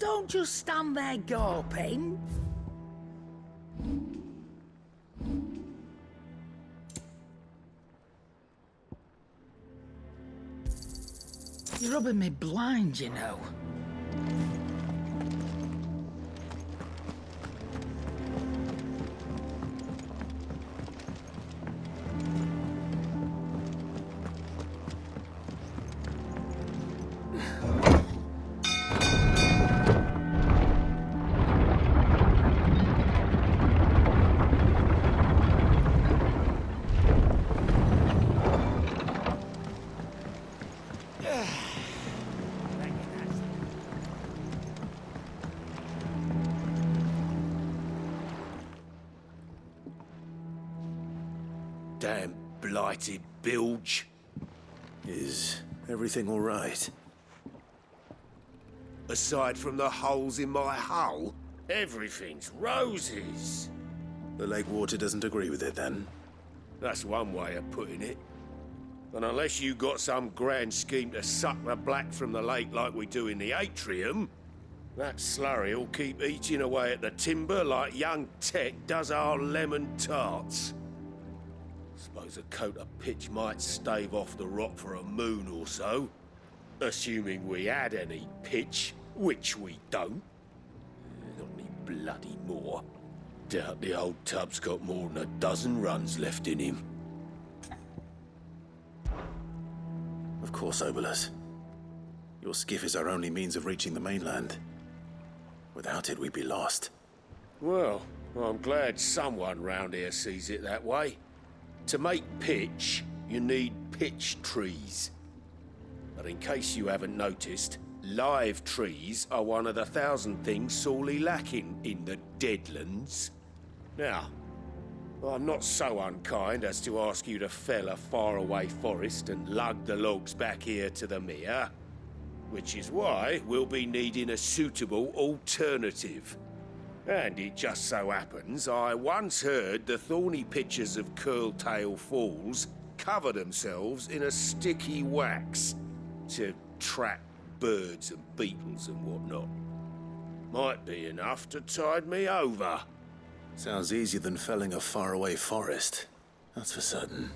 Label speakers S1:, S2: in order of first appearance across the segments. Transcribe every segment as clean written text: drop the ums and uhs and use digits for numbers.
S1: don't just stand there gawping. You're rubbing me blind, you know.
S2: Damn blighted bilge.
S3: Is everything all right?
S2: Aside from the holes in my hull, everything's roses.
S3: The lake water doesn't agree with it, then?
S2: That's one way of putting it. And unless you got some grand scheme to suck the black from the lake like we do in the atrium, that slurry'll keep eating away at the timber like young Tech does our lemon tarts. Suppose a coat of pitch might stave off the rot for a moon or so. Assuming we had any pitch, which we don't. Not any bloody more. Doubt the old tub's got more than a dozen runs left in him.
S3: Of course, Obolus. Your skiff is our only means of reaching the mainland. Without it, we'd be lost.
S2: Well, I'm glad someone round here sees it that way. To make pitch, you need pitch trees. But in case you haven't noticed, live trees are one of the 1,000 things sorely lacking in the Deadlands. Now, I'm not so unkind as to ask you to fell a faraway forest and lug the logs back here to the mere, which is why we'll be needing a suitable alternative. And it just so happens I once heard the thorny pitchers of Curltail Falls cover themselves in a sticky wax to trap birds and beetles and whatnot. Might be enough to tide me over.
S3: Sounds easier than felling a faraway forest. That's for certain.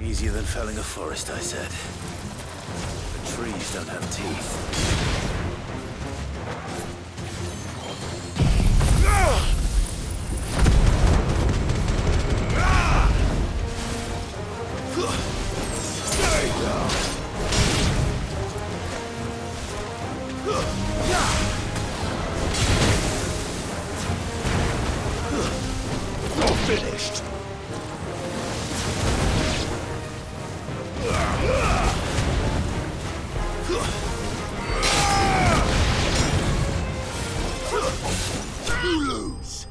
S3: Easier than felling a forest, I said. The trees don't have teeth.
S2: You're finished. You lose.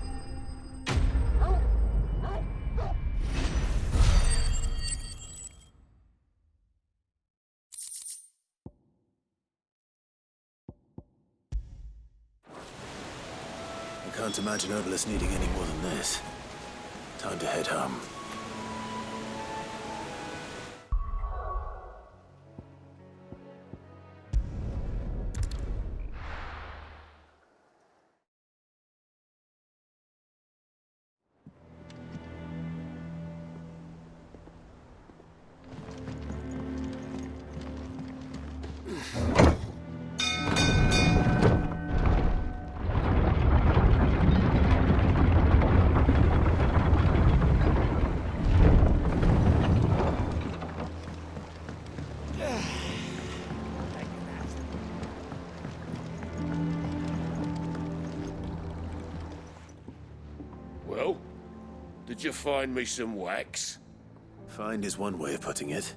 S3: I can't imagine Obolus needing any more than this. Time to head home.
S2: Did you find me some wax?
S3: Find is one way of putting it.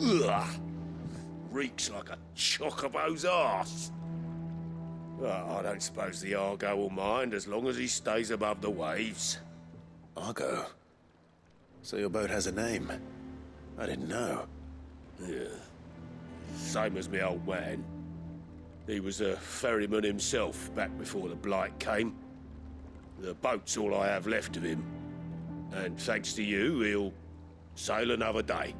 S2: Ugh! Reeks like a chocobo's arse. I don't suppose the Argo will mind as long as he stays above the waves.
S3: Argo? So your boat has a name? I didn't know.
S2: Yeah. Same as me old man. He was a ferryman himself back before the Blight came. The boat's all I have left of him. And thanks to you, he'll sail another day.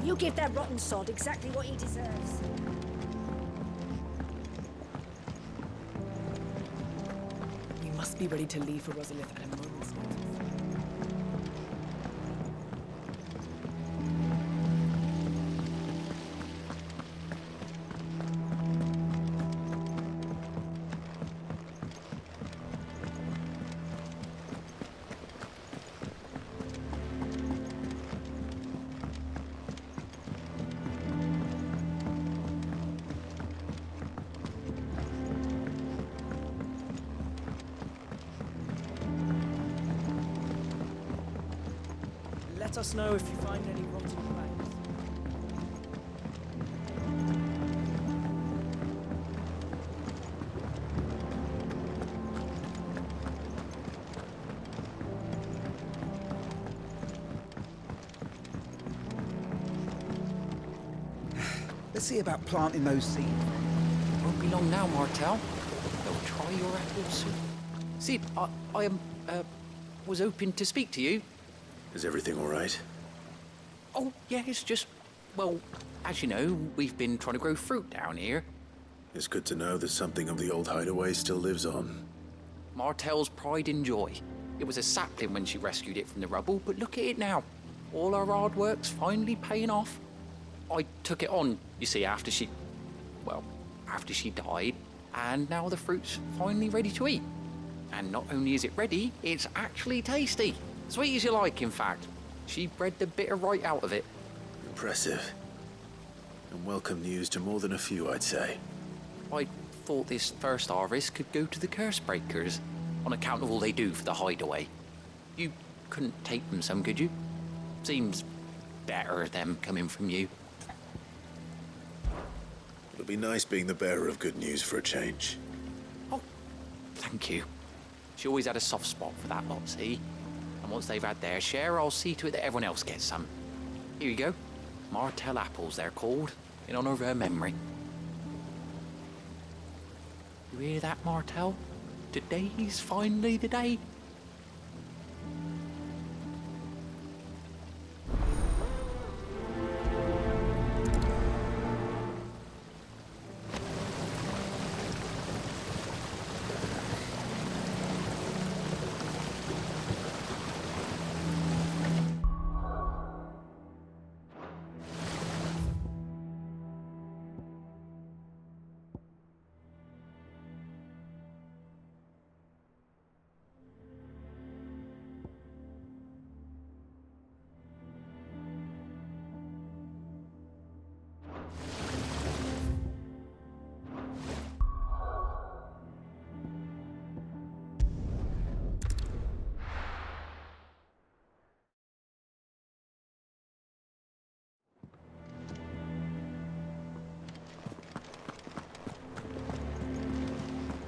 S4: You give that rotten sod exactly what he deserves.
S5: We must be ready to leave for Rosalith at a moment's notice. Let us know if you find any rotten planks.
S6: Let's see about planting those seeds.
S7: Won't be long now, Martel. They'll try your apples soon. Sid, I was hoping to speak to you.
S3: Is everything all right?
S7: Oh, yeah, it's just, well, as you know, we've been trying to grow fruit down here.
S3: It's good to know that something of the old hideaway still lives on.
S7: Martel's pride and joy. It was a sapling when she rescued it from the rubble, but look at it now. All our hard work's finally paying off. I took it on, you see, after she died, and now the fruit's finally ready to eat. And not only is it ready, it's actually tasty. Sweet as you like, in fact. She bred the bitter right out of it.
S3: Impressive. And welcome news to more than a few, I'd say.
S7: I thought this first harvest could go to the curse breakers, on account of all they do for the hideaway. You couldn't take them some, could you? Seems better them coming from you.
S3: It'll be nice being the bearer of good news for a change.
S7: Oh, thank you. She always had a soft spot for that lot, see? And once they've had their share, I'll see to it that everyone else gets some. Here you go. Martel apples, they're called, in honor of her memory. You hear that, Martel? Today's finally the day.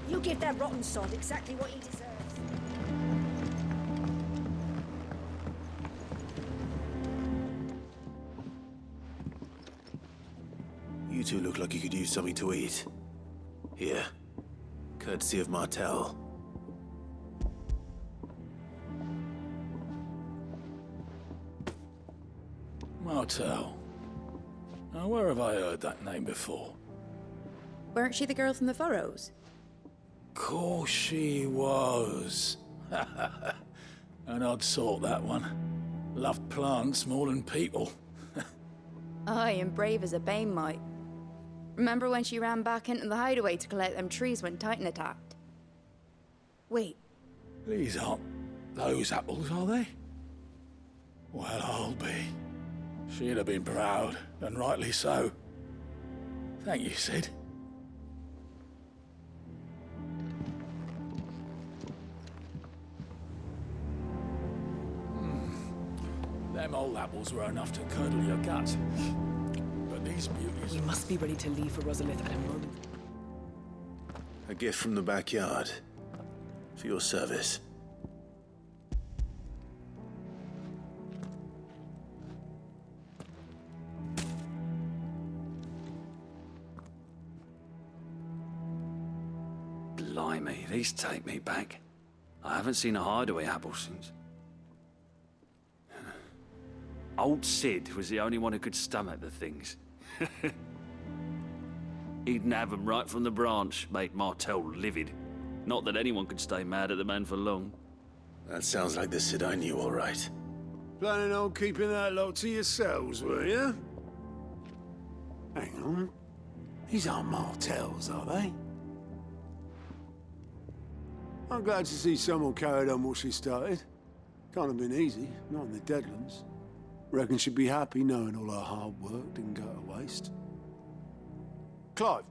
S4: You give that rotten sod exactly what he deserves.
S3: two look like you could use something to eat. Here. Courtesy of Martel.
S8: Martel. Now, where have I heard that name before?
S9: Weren't she the girl from the Furrows?
S8: Course she was. An odd sort, that one. Loved plants more than people.
S9: Aye, and brave as a bane might. Remember when she ran back into the hideaway to collect them trees when Titan attacked? Wait,
S8: These aren't those apples, are they? Well, I'll be. She'd have been proud, and rightly so. Thank you, Sid. Them old apples were enough to curdle your guts. But these beauties...
S5: We must be ready to leave for Rosalith at a moment.
S3: A gift from the backyard. For your service.
S10: Blimey, these take me back. I haven't seen a hideaway apple since. Old Sid was the only one who could stomach the things. He'd nab 'em right from the branch, make Martel livid. Not that anyone could stay mad at the man for long.
S3: That sounds like the Sid I knew, all right.
S2: Planning on keeping that lot to yourselves, were you? Hang on. These aren't Martels, are they? I'm glad to see someone carried on what she started. Can't have been easy, not in the Deadlands. Reckon she'd be happy knowing all her hard work didn't go to waste. Clive,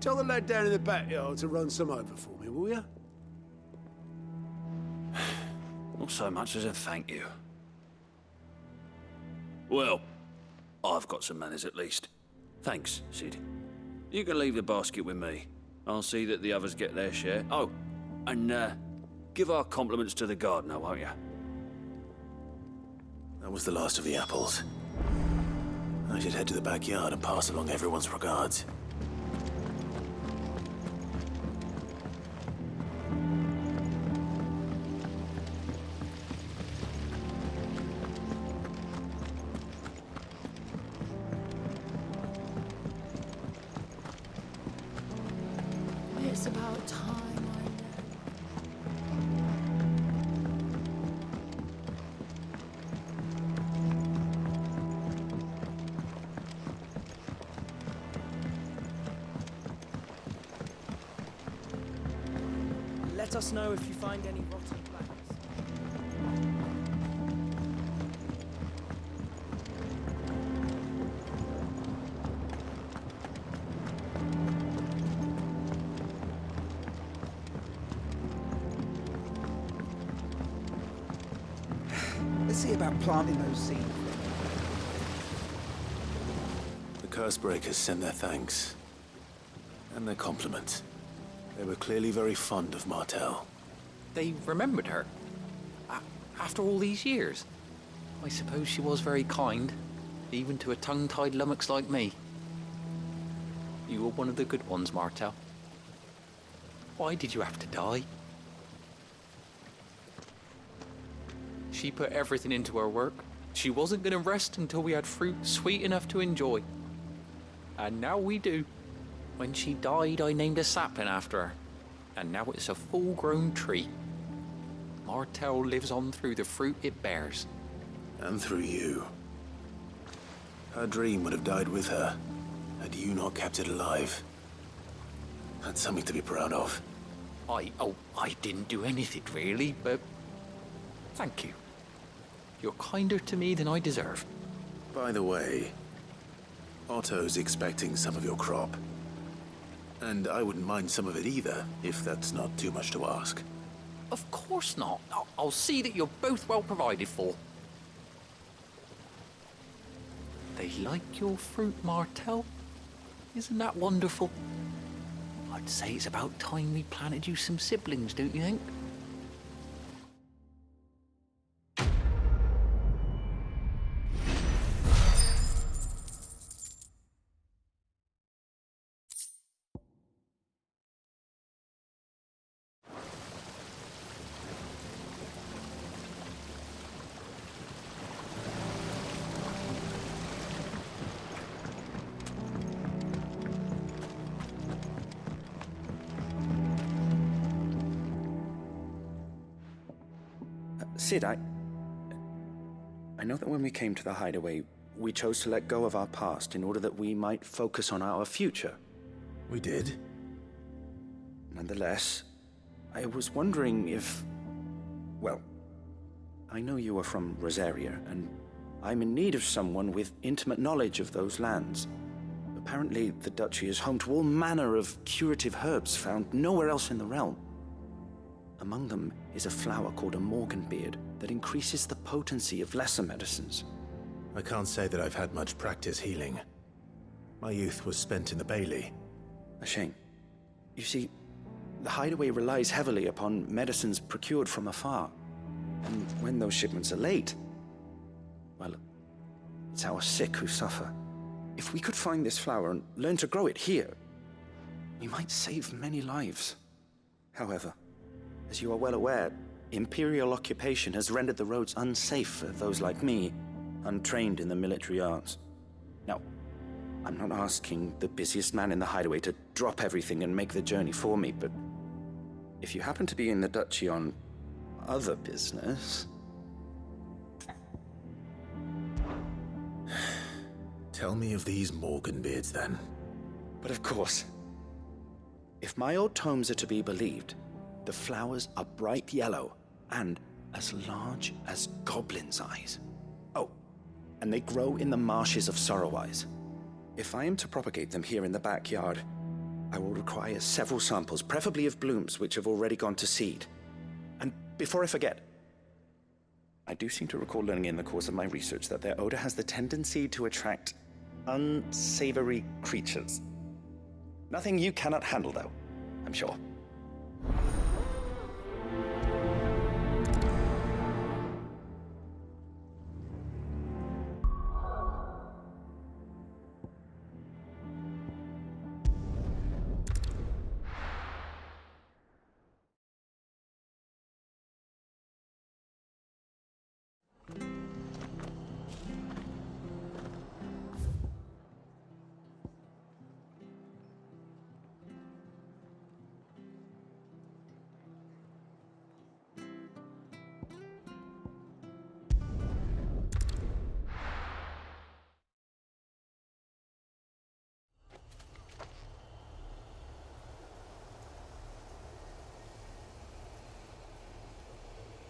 S2: tell the lad down in the backyard to run some over for me, will you?
S10: Not so much as a thank you. Well, I've got some manners at least. Thanks, Sid. You can leave the basket with me. I'll see that the others get their share. Oh, and give our compliments to the gardener, won't you?
S3: That was the last of the apples. I should head to the backyard and pass along everyone's regards.
S9: it's about time I know.
S6: Let us know if you find any rotten plants. Let's see about planting those seeds.
S3: The Cursebreakers sent their thanks. And their compliments. They were clearly very fond of Martel.
S7: They remembered her. After all these years. I suppose she was very kind, even to a tongue-tied lummox like me. You were one of the good ones, Martel. Why did you have to die? She put everything into her work. She wasn't going to rest until we had fruit sweet enough to enjoy. And now we do. When she died, I named a sapling after her. And now it's a full-grown tree. Martel lives on through the fruit it bears.
S3: And through you. Her dream would have died with her, had you not kept it alive. That's something to be proud of.
S7: I didn't do anything really, but thank you. You're kinder to me than I deserve.
S3: By the way, Otto's expecting some of your crop. And I wouldn't mind some of it either, if that's not too much to ask.
S7: Of course not. I'll see that you're both well provided for. They like your fruit, Martel. Isn't that wonderful? I'd say it's about time we planted you some siblings, don't you think?
S11: Sid, I know that when we came to the hideaway, we chose to let go of our past in order that we might focus on our future.
S3: We did.
S11: Nonetheless, I was wondering if... Well, I know you are from Rosaria, and I'm in need of someone with intimate knowledge of those lands. Apparently, the Duchy is home to all manner of curative herbs found nowhere else in the realm. Among them is a flower called a morganbeard that increases the potency of lesser medicines.
S3: I can't say that I've had much practice healing. My youth was spent in the Bailey.
S11: A shame. You see, the hideaway relies heavily upon medicines procured from afar. And when those shipments are late, well, it's our sick who suffer. If we could find this flower and learn to grow it here, we might save many lives. However, as you are well aware, Imperial occupation has rendered the roads unsafe for those like me, untrained in the military arts. Now, I'm not asking the busiest man in the hideaway to drop everything and make the journey for me, but if you happen to be in the Duchy on other business...
S3: Tell me of these morganbeards, then.
S11: But of course. If my old tomes are to be believed, the flowers are bright yellow and as large as goblins' eyes. Oh, and they grow in the marshes of Sorrowise. If I am to propagate them here in the backyard, I will require several samples, preferably of blooms which have already gone to seed. And before I forget, I do seem to recall learning in the course of my research that their odor has the tendency to attract unsavory creatures. Nothing you cannot handle, though, I'm sure.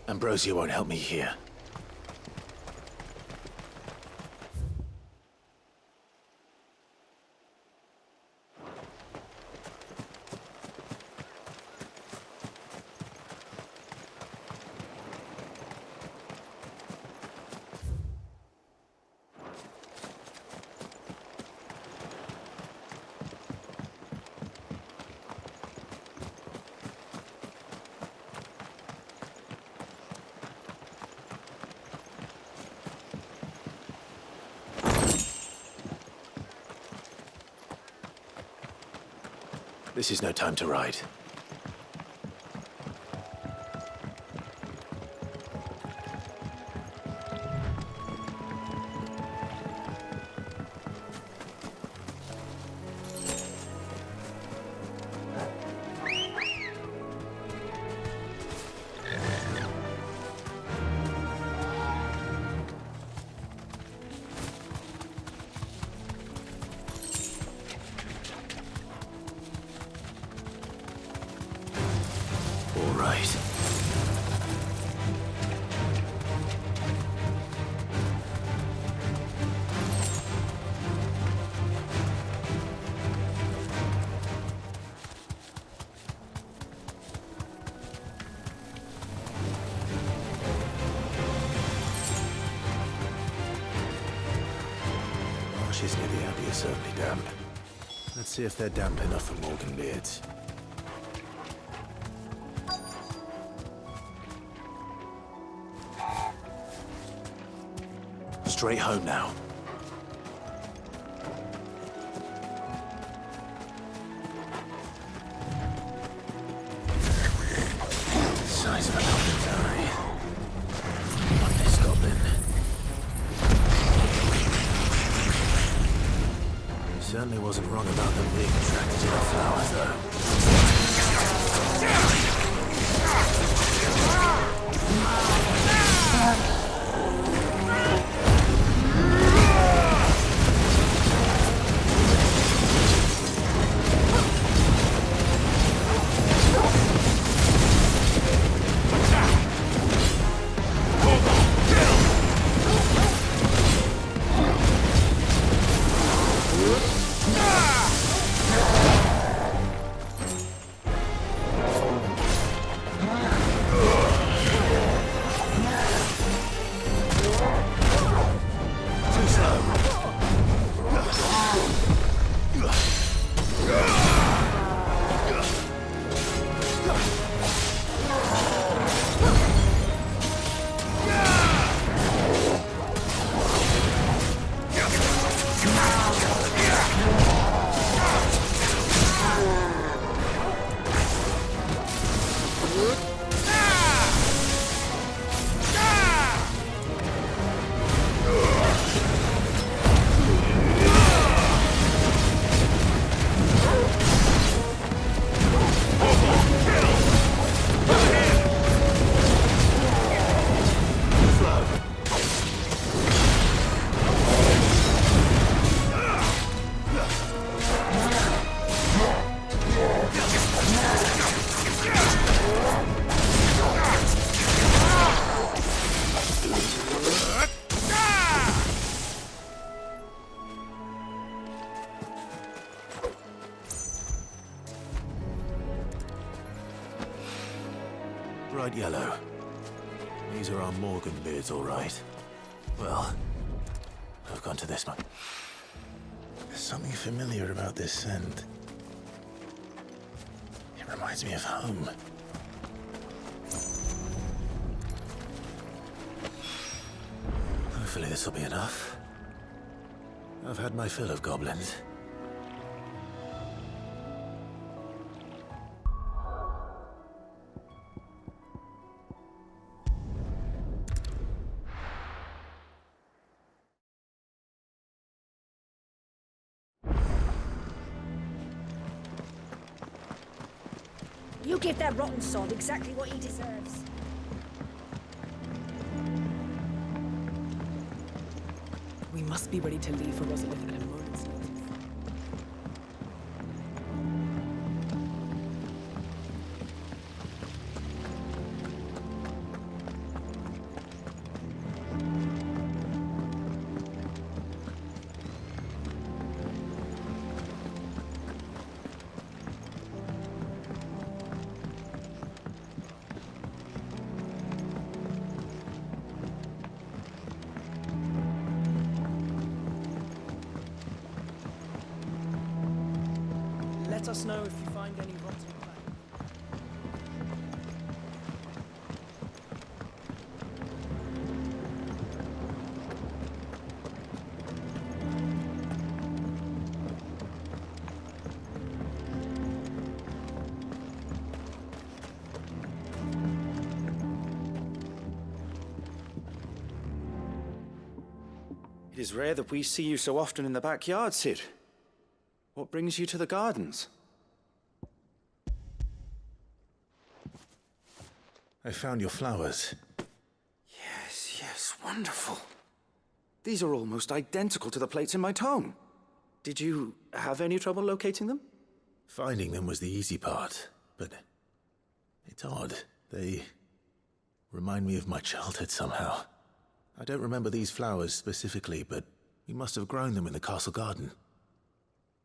S3: Ambrosia won't help me here. This is no time to ride. Marshes near the Abbey are certainly damp. Let's see if they're damp enough for morganbeards. Straight home now. Size of an elephant's eye. What this goblin? He certainly wasn't wrong about them being attracted to the flowers, though. bright yellow. These are our Morgan beards, all right. Well, I've gone to this one. There's something familiar about this scent. It reminds me of home. Hopefully this will be enough. I've had my fill of goblins.
S4: You give that rotten sod exactly what he deserves.
S5: We must be ready to leave for Rosalith at a moment's notice.
S6: Let us know if you find any rotten plants.
S11: It is rare that we see you so often in the backyard, Cid. What brings you to the gardens?
S3: I found your flowers.
S11: Yes, wonderful. These are almost identical to the plates in my tome. Did you have any trouble locating them?
S3: Finding them was the easy part, but it's odd. They remind me of my childhood somehow. I don't remember these flowers specifically, but we must have grown them in the castle garden.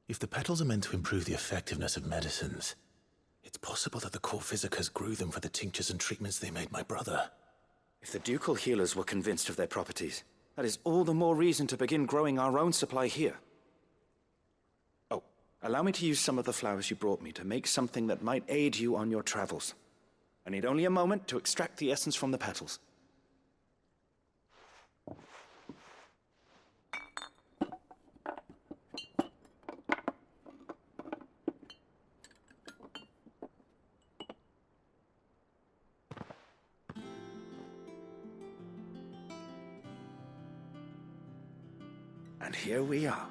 S3: If the petals are meant to improve the effectiveness of medicines, it's possible that the court physicers grew them for the tinctures and treatments they made my brother.
S11: If the ducal healers were convinced of their properties, that is all the more reason to begin growing our own supply here. Oh, allow me to use some of the flowers you brought me to make something that might aid you on your travels. I need only a moment to extract the essence from the petals. And here we are.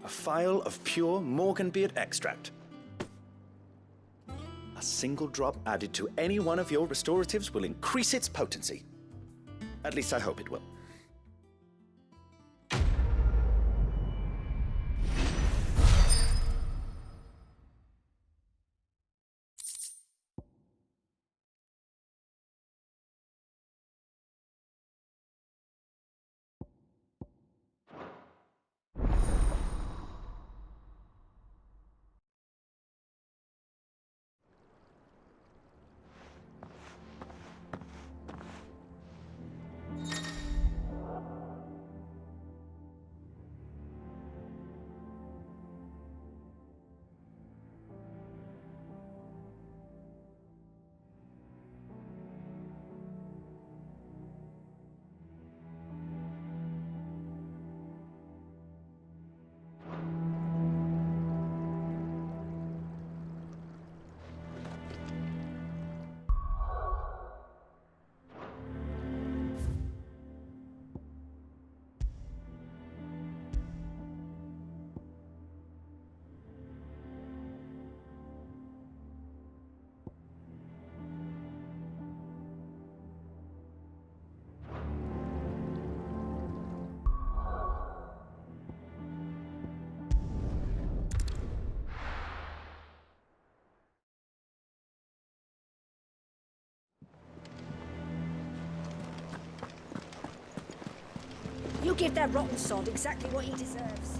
S11: A phial of pure Morganbeard extract. A single drop added to any one of your restoratives will increase its potency. At least I hope it will.
S4: You give that rotten sod exactly what he deserves.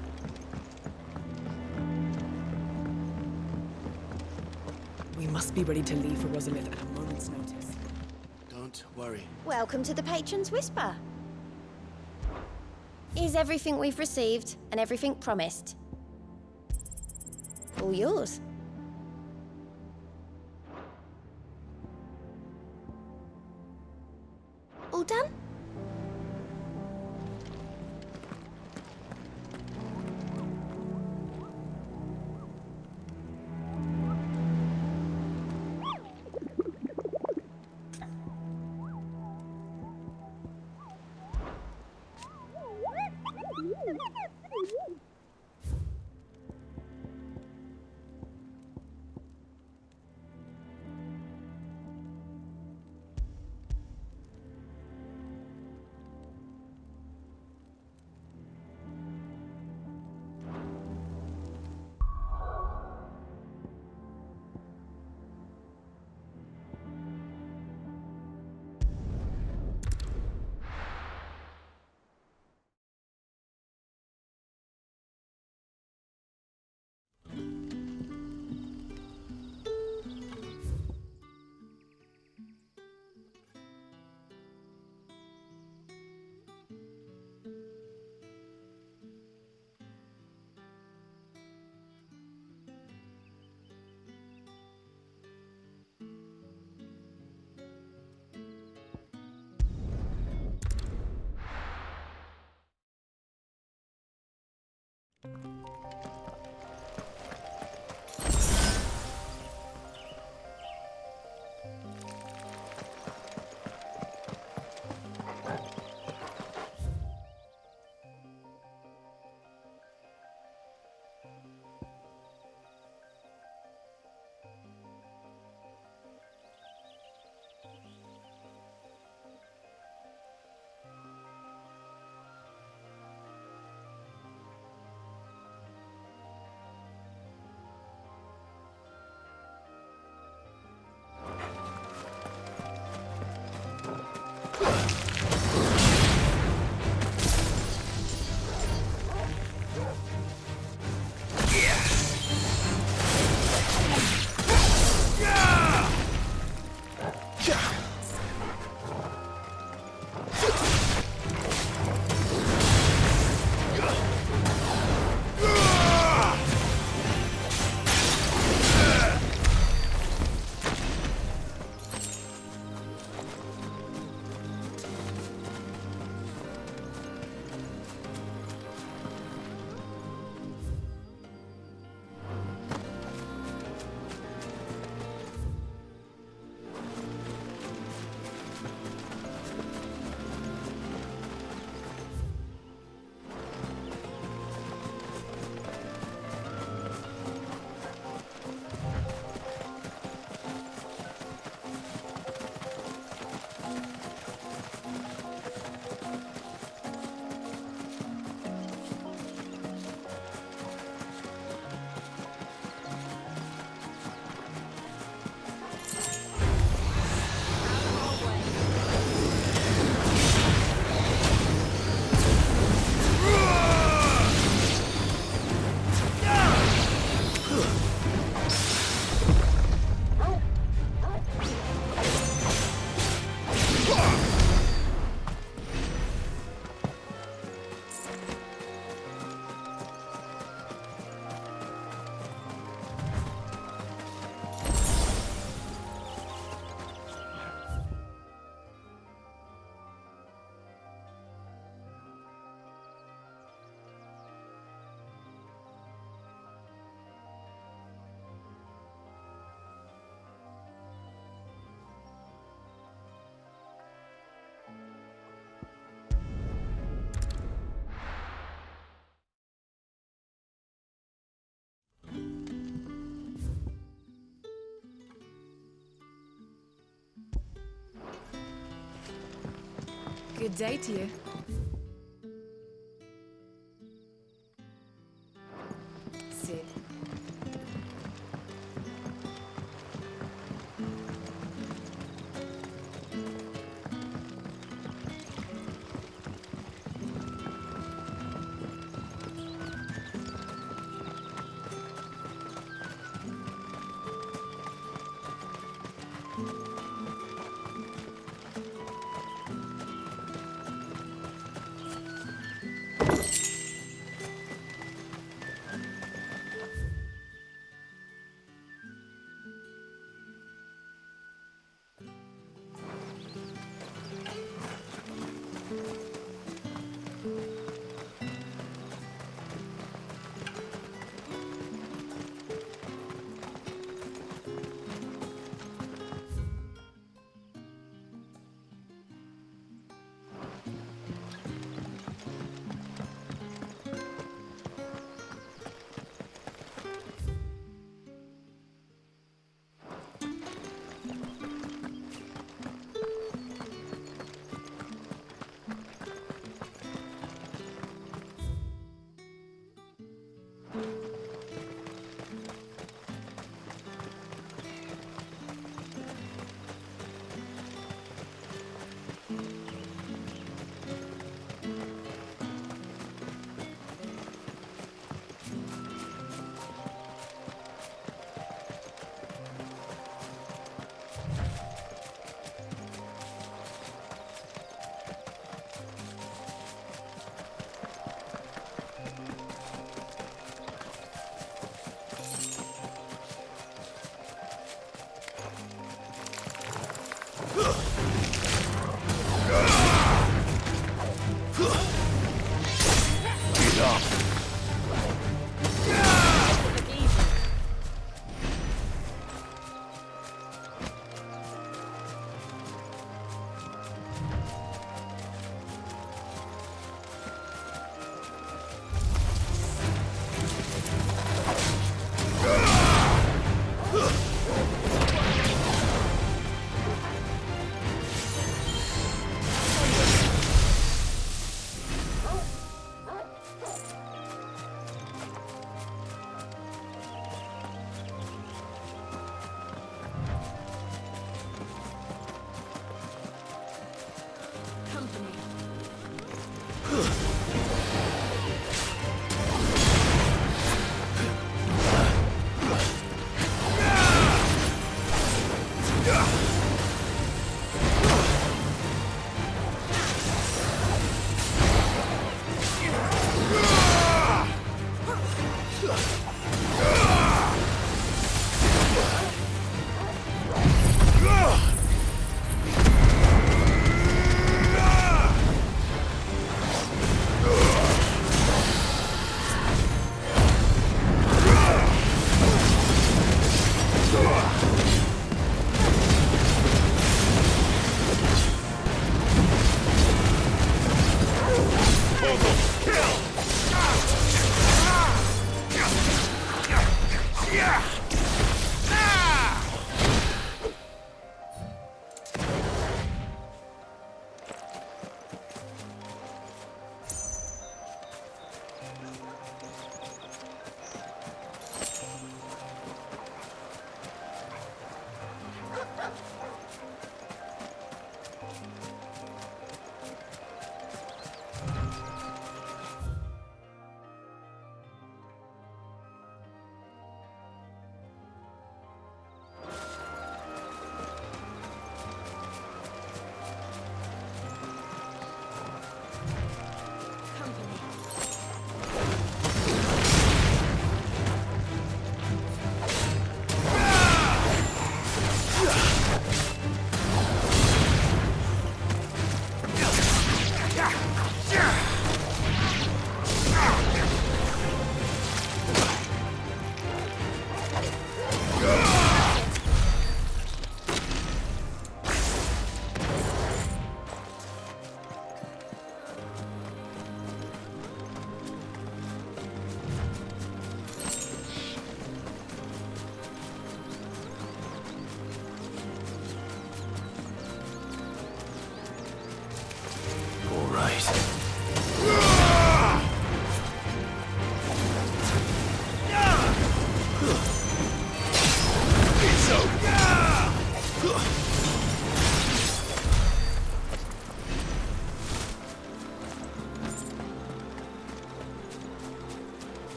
S5: We must be ready to leave for Rosalith at a moment's notice.
S6: Don't worry.
S12: Welcome to the Patron's Whisper. Is everything we've received and everything promised? All yours. All done?
S5: Good day to you. Sid.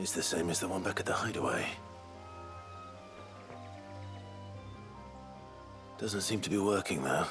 S3: is the same as the one back at the hideaway. Doesn't seem to be working, though.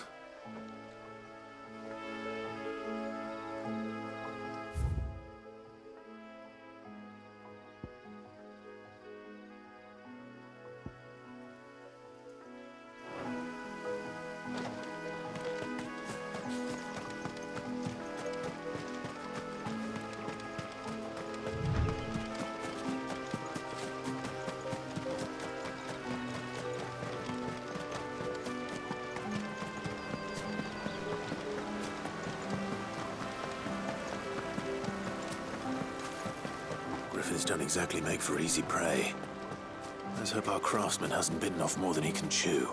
S3: Griffins don't exactly make for easy prey. Let's hope our craftsman hasn't bitten off more than he can chew.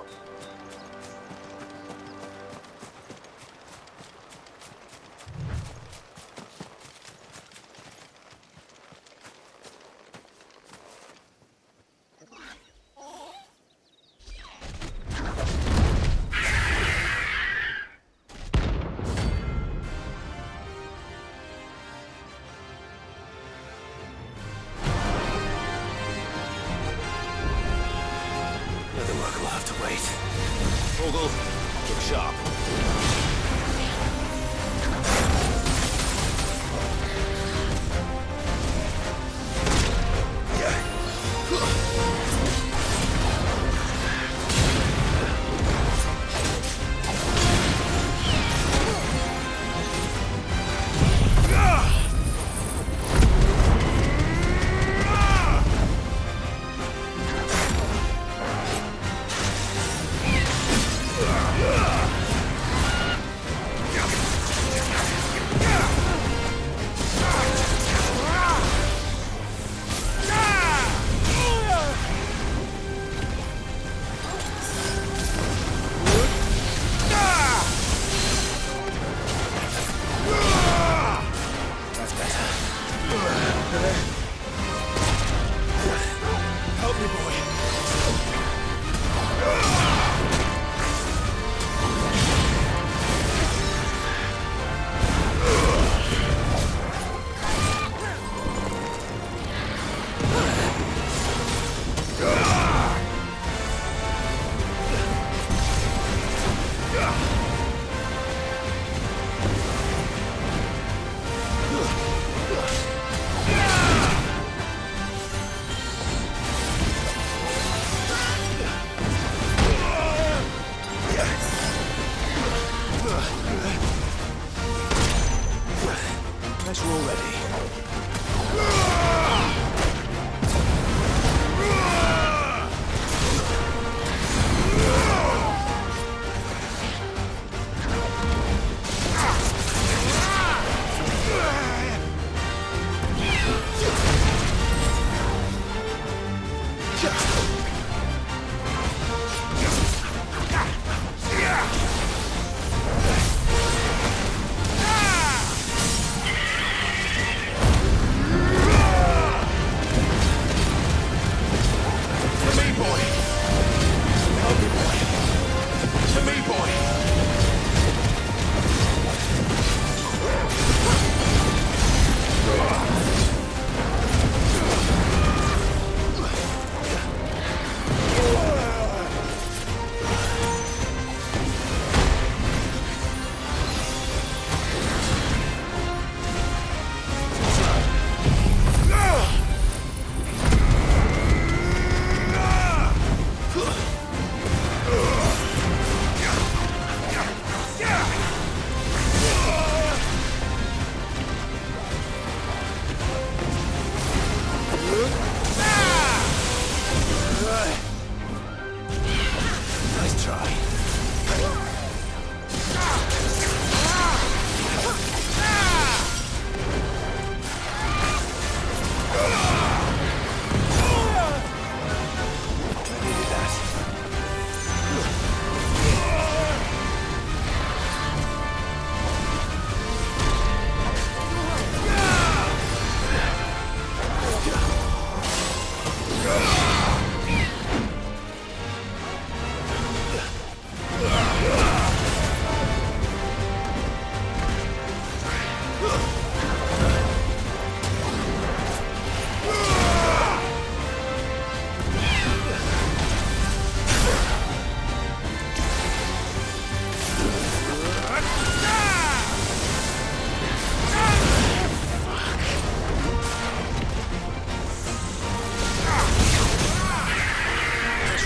S3: Look sharp.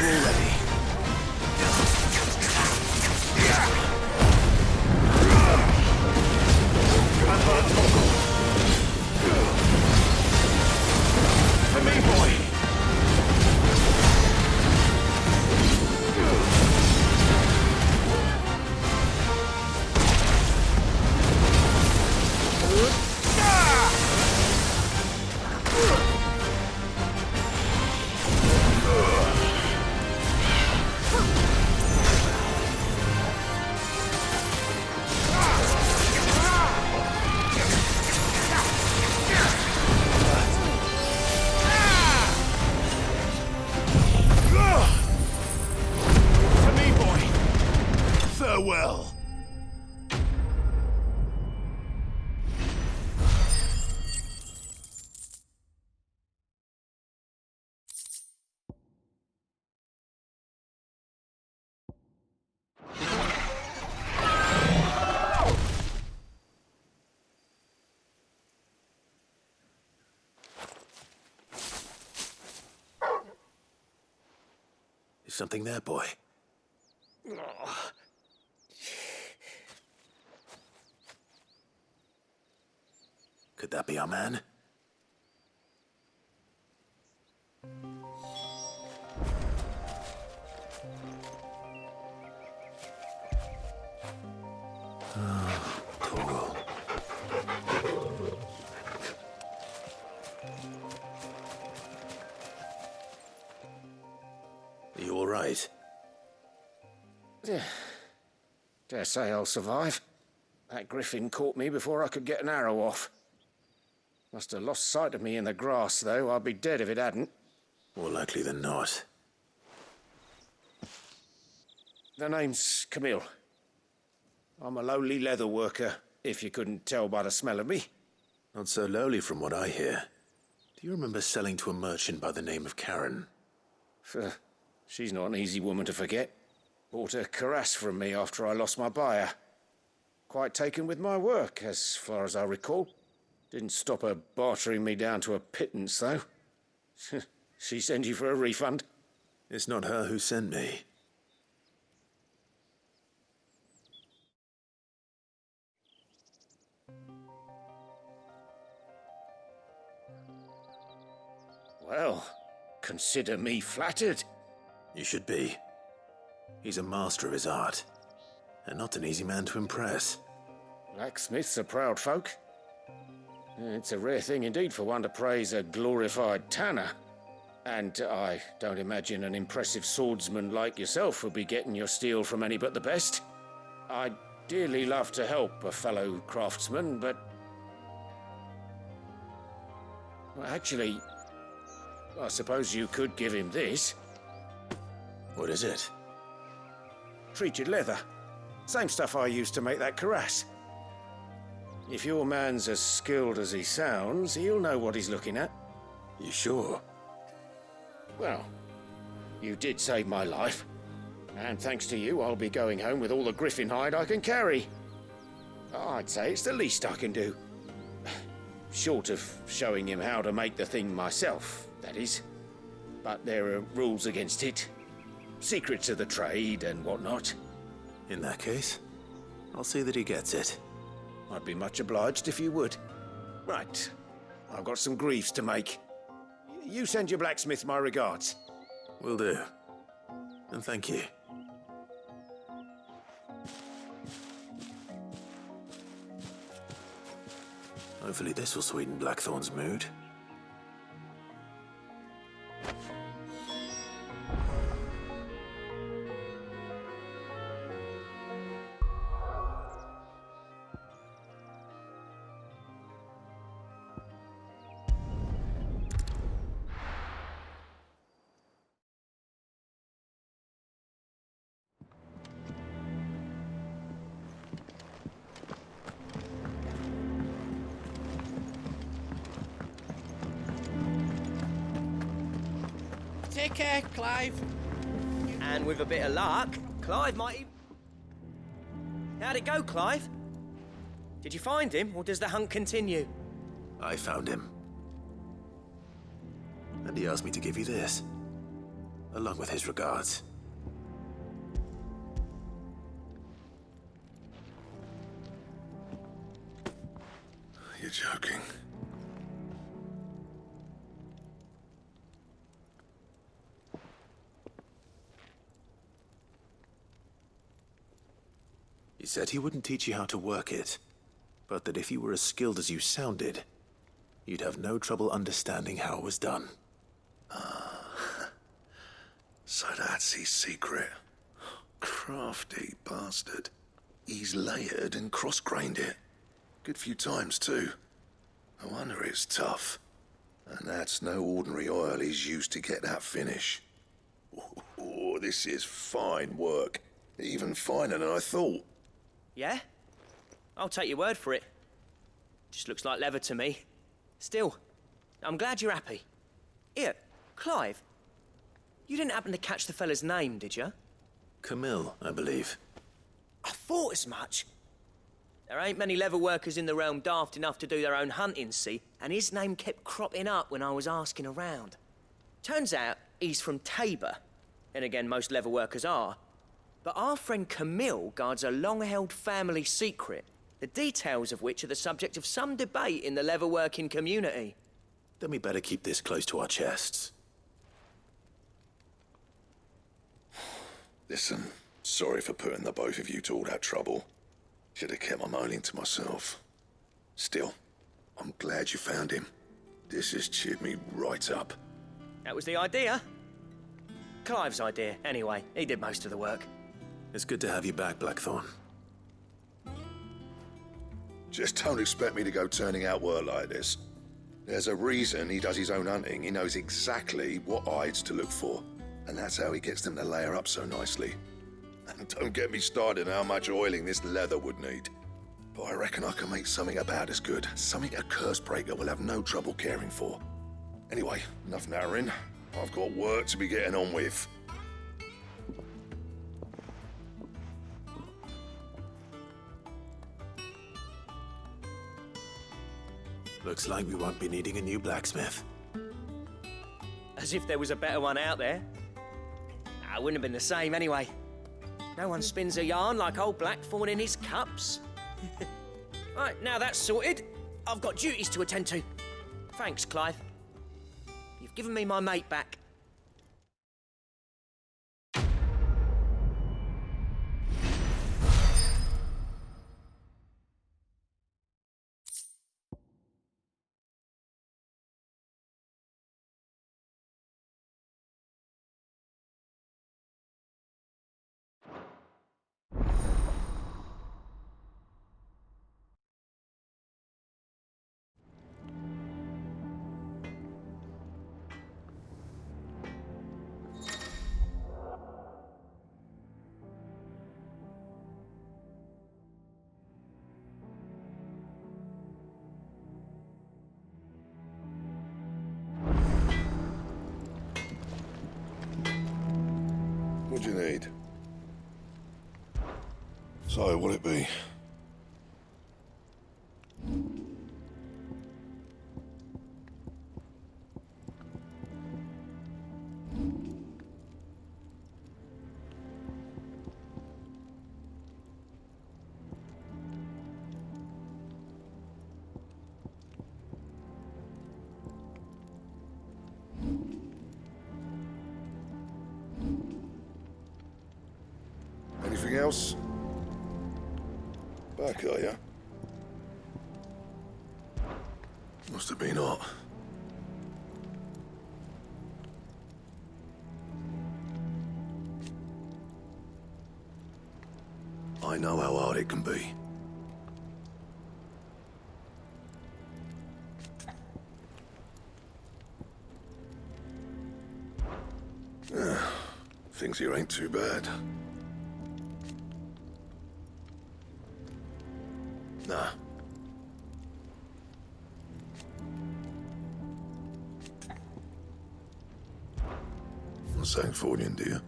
S3: closer already. For me, boy. Farewell. Is something there, boy? Could that be our man? Oh, Torgal. Are you all right?
S2: Dare say I'll survive. That griffin caught me before I could get an arrow off. Must have lost sight of me in the grass, though. I'd be dead if it hadn't.
S3: More likely than not.
S2: The name's Camille. I'm a lowly leather worker, if you couldn't tell by the smell of me.
S3: Not so lowly from what I hear. Do you remember selling to a merchant by the name of Karen?
S2: She's not an easy woman to forget. Bought a cuirass from me after I lost my buyer. Quite taken with my work, as far as I recall. Didn't stop her bartering me down to a pittance, though. She sent you for a refund?
S3: It's not her who sent me.
S2: Well, consider me flattered.
S3: You should be. He's a master of his art, and not an easy man to impress.
S2: Blacksmiths are proud folk. It's a rare thing indeed for one to praise a glorified tanner. And I don't imagine an impressive swordsman like yourself would be getting your steel from any but the best. I'd dearly love to help a fellow craftsman, but... Well, actually, I suppose you could give him this.
S3: What is it?
S2: Treated leather. Same stuff I used to make that cuirass. If your man's as skilled as he sounds, he'll know what he's looking at.
S3: You sure?
S2: Well, you did save my life. And thanks to you, I'll be going home with all the griffin hide I can carry. I'd say it's the least I can do. Short of showing him how to make the thing myself, that is. But there are rules against it. Secrets of the trade and whatnot.
S3: In that case, I'll see that he gets it.
S2: I'd be much obliged if you would. Right. I've got some greaves to make. You send your blacksmith my regards.
S3: Will do. And thank you. Hopefully this will sweeten Blackthorn's mood.
S6: Take care, Clive. And with a bit of luck, Clive might even... How'd it go, Clive? Did you find him, or does the hunt continue?
S3: I found him. And he asked me to give you this. along with his regards.
S13: You're joking.
S3: He said he wouldn't teach you how to work it, but that if you were as skilled as you sounded, you'd have no trouble understanding how it was done.
S13: So that's his secret. Crafty bastard. He's layered and cross-grained it. Good few times, too. No wonder it's tough. And that's no ordinary oil he's used to get that finish. Oh, this is fine work. Even finer than I thought.
S6: Yeah? I'll take your word for it. Just looks like leather to me. Still, I'm glad you're happy. Here, Clive. You didn't happen to catch the fella's name, did you?
S3: Camille, I believe.
S6: I thought as much. There ain't many leather workers in the realm daft enough to do their own hunting, see? And his name kept cropping up when I was asking around. Turns out he's from Tabor. And again, most leather workers are. But our friend Camille guards a long-held family secret, the details of which are the subject of some debate in the leather-working community.
S3: Then we better keep this close to our chests.
S13: Listen, sorry for putting the both of you to all that trouble. Should have kept my moaning to myself. Still, I'm glad you found him. This has cheered me right up.
S6: That was the idea. Clive's idea, anyway. He did most of the work.
S3: It's good to have you back, Blackthorn.
S13: Just don't expect me to go turning out work like this. There's a reason he does his own hunting. He knows exactly what hides to look for. And that's how he gets them to layer up so nicely. And don't get me started on how much oiling this leather would need. But I reckon I can make something about as good. Something a curse breaker will have no trouble caring for. Anyway, enough narrowing. I've got work to be getting on with.
S3: Looks like we won't be needing a new blacksmith.
S6: As if there was a better one out there. It wouldn't have been the same anyway. No one spins a yarn like old Blackthorn in his cups. Right, now that's sorted, I've got duties to attend to. Thanks, Clive. You've given me my mate back.
S13: What do you need? So, what'll it be? Anything else? Back, are ya? Must have been hot. I know how hard it can be. Things here ain't too bad. Nah. Not saying Fordian, do you?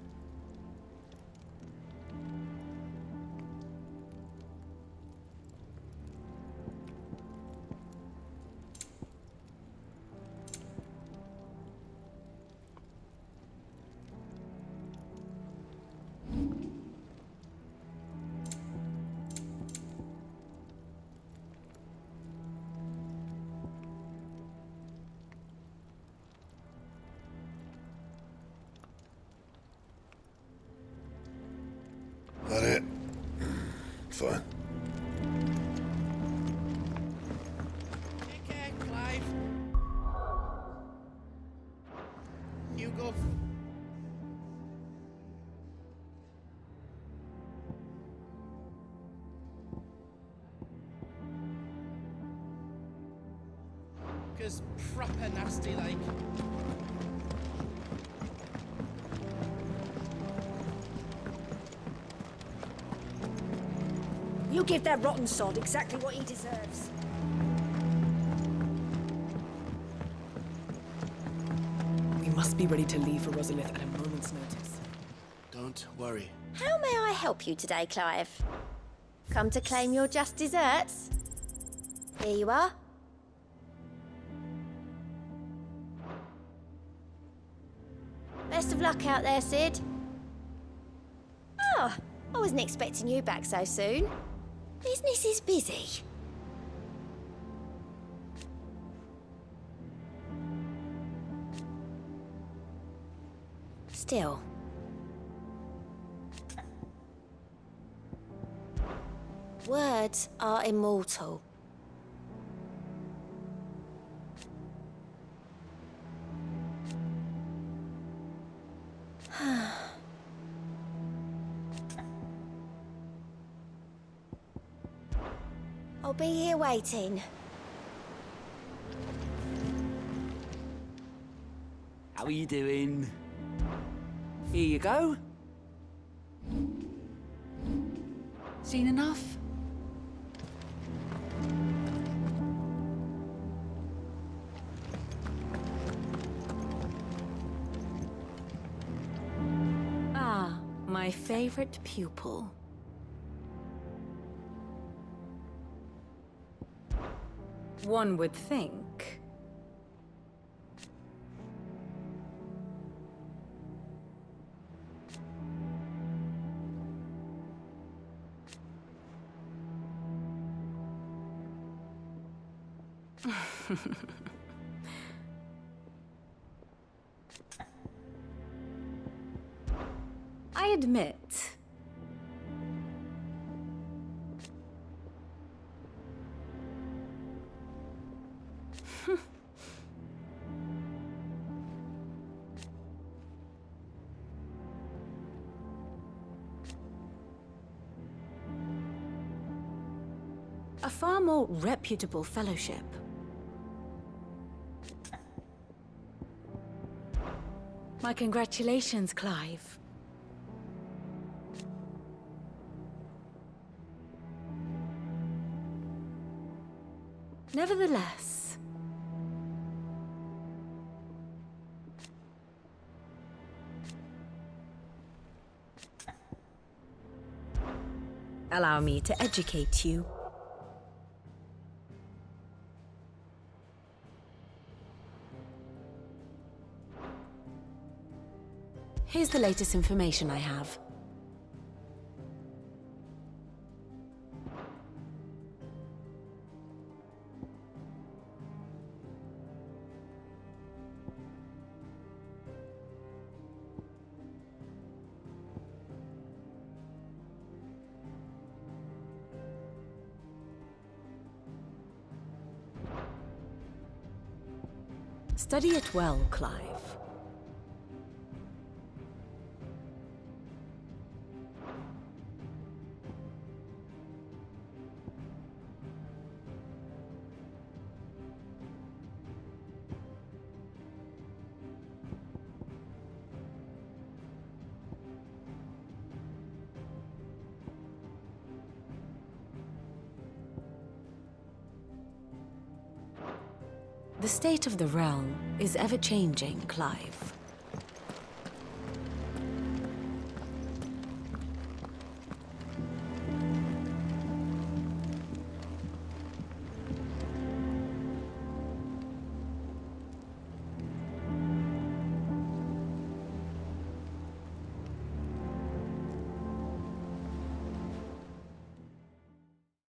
S13: Fine.
S6: Take care, Clive. You go. Cause proper nasty like.
S4: You give that rotten sod exactly what he deserves.
S5: We must be ready to leave for Rosalith at a moment's notice.
S14: Don't worry.
S12: How may I help you today, Clive? Come to claim your just desserts? Here you are. Best of luck out there, Sid. Oh, I wasn't expecting you back so soon. Business is busy. Still. Words are immortal. I'll be here waiting.
S14: How are you doing? Here you go.
S1: Seen enough?
S15: Ah, my favorite pupil. One would think. I admit. A far more reputable fellowship. My congratulations, Clive. Nevertheless, allow me to educate you. Here's the latest information I have. Study it well, Clive. The state of the realm is ever-changing, Clive.